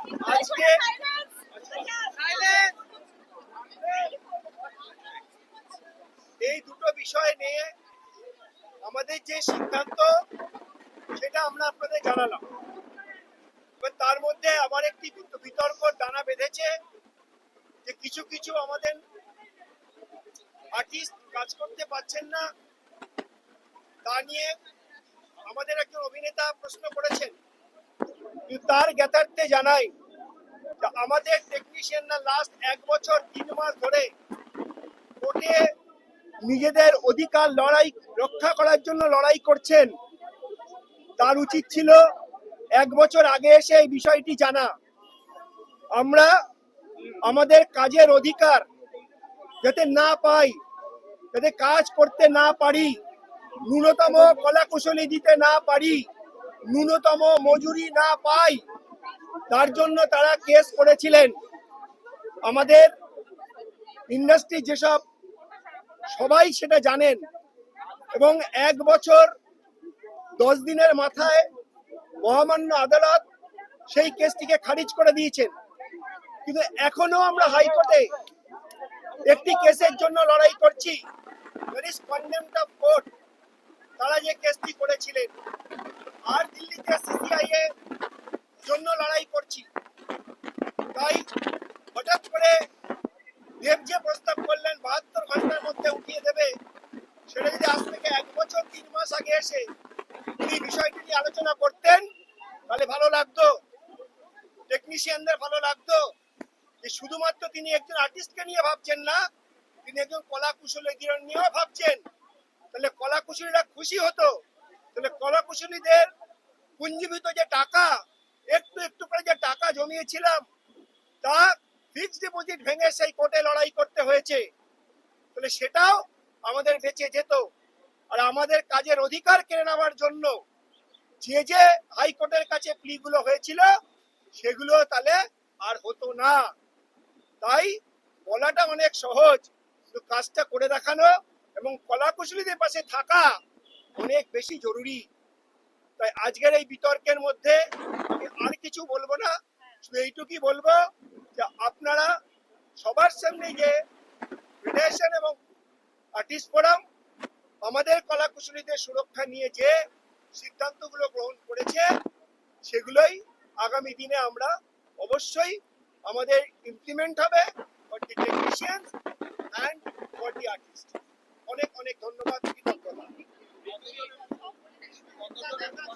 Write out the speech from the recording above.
আজকে এই দুটো বিষয় নিয়ে আমাদের যে সিদ্ধান্ত সেটা আমরা আপনাদের জানালাম। তার মধ্যে আবার একটি বিতর্ক দানা বেঁধেছে যে কিছু কিছু আমাদের আর্টিস্ট কাজ করতে পারছেন না, তা নিয়ে আমাদের একজন অভিনেতা প্রশ্ন করেছেন। তার জ্ঞাতার্থে জানাই আমাদের টেকনিশিয়ানরা লাস্ট 1 বছর 3 মাস ধরে কোর্টে নিজেদের অধিকার রক্ষা করার জন্য লড়াই করছেন। তার উচিত ছিল 1 বছর আগে এসে এই বিষয়টি জানা। আমরা আমাদের কাজের অধিকার যাতে না পাই, যাতে কাজ করতে না পারি, ন্যূনতম কলাকুশলী দিতে না পারি, ন্যূনতম মজুরি না পাই, তার জন্য তারা কেস করেছিলেন। আমাদের ইন্ডাস্ট্রি যেসব সবাই সেটা জানেন, এবং 1 বছর 10 দিনের মাথায় মহামান্য আদালত সেই কেসটিকে খারিজ করে দিয়েছেন। কিন্তু এখনো আমরা হাইকোর্টে একটি কেসের জন্য লড়াই করছি, কন্টেম্পট অফ কোর্ট, তারা যে কেসটি করেছিলেন। আর দিল্লিতে সিসিআই এর জন্য লড়াই করছি। তাই হঠাৎ করে দেব যে প্রস্তাব করলেন 72 ঘন্টার মধ্যে উঠিয়ে দেবে, সেটা যদি আজ থেকে 1 বছর 3 মাস আগে এসে তিনি বিষয়টি নিয়ে আলোচনা করতেন তাহলে ভালো লাগতো, টেকনিশিয়ানদের ভালো লাগতো যে শুধুমাত্র তিনি একজন আর্টিস্টকে নিয়ে ভাবছেন না, তিনি একজন কলা কুশলীদের নিয়েও ভাবছেন। তাহলে কলা কুশলীরা খুশি হতো। তাহলে কলা কুশলীদের পুঞ্জীভূত যে টাকা, একটু একটু করে যে টাকা জমিয়েছিলাম, তা ফিক্সড ডিপোজিট ভেঙে সেই কোর্টে লড়াই করতে হয়েছে। তাহলে সেটাও আমাদের বেঁচে যেত। আর আমাদের কাজের অধিকার কেড়ে নেওয়ার জন্য যে যে হাইকোর্টের কাছে প্লিগুলো হয়েছিল সেগুলো তাহলে আর হতো না। তাই বলাটা অনেক সহজ, কিন্তু কাজটা করে দেখানো এবং কলাকুশলীদের পাশে থাকা অনেক বেশি জরুরি। তাই আজকের এই বিতর্কের মধ্যে আমি আর কিছু বলবো না, শুধু এইটুকুই বলবো যে আপনারা সবার সামনে যে ফেডারেশন এবং আর্টিস্ট ফোরাম আমাদের কলাকুশলীদের সুরক্ষা নিয়ে যে সিদ্ধান্তগুলো গ্রহণ করেছে, সেগুলোই আগামী দিনে আমরা অবশ্যই আমাদের ইমপ্লিমেন্ট হবে for the technicians and for the artist. অনেক অনেক ধন্যবাদ, কৃতজ্ঞতা।